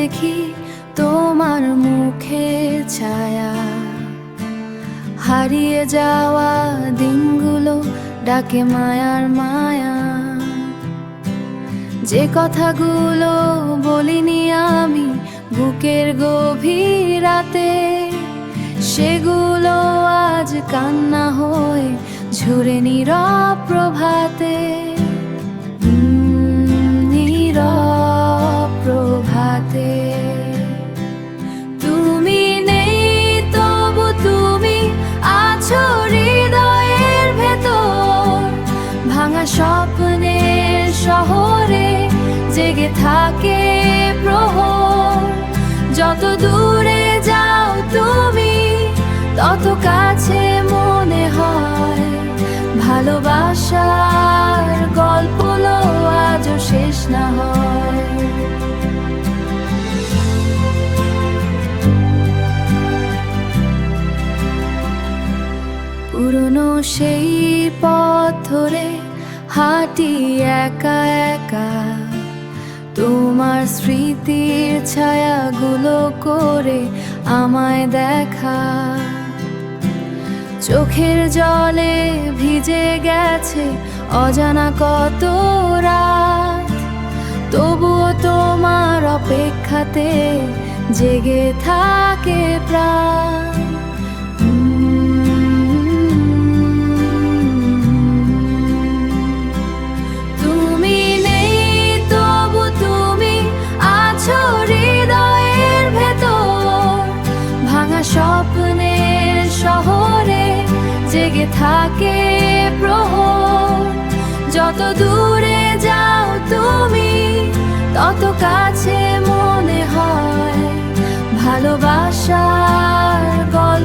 দেখি তোমার মুখের ছায়া, হারিয়ে যাওয়া দিনগুলো ডাকে মায়ার মায়া। যে কথাগুলো বলিনি আমি বুকের গভীর রাতে, সেগুলো আজ কান্না হয়ে ঝরে নীরব প্রভাতে। নীরব প্রভাতে তুমি নেই, তবু তুমি আছো হৃদয়ের ভেতর। ভাঙা স্বপ্নের শহরে জেগে থাকে প্রহর। যত দূরে যাও তুমি তত কাছে মনে হয়, ভালোবাসার গল্পগুলো আজও শেষ না হয়। পুরনো সেই পথ ধরে হাঁটি একা একা, তোমার স্মৃতির ছায়াগুলো করে আমায় দেখা। চোখের জলে ভিজে গেছে অজানা কত রাত, তবুও তোমার অপেক্ষাতে জেগে থাকে প্রাণ। তুমি নেই, তবু তুমি আছো হৃদয়ের ভেতর। ভাঙা স্বপ্নের শহরে জেগে থাকে প্রহর। যত দূরে যাও তুমি তত কাছে মনে হয়, ভালোবাসার গল্প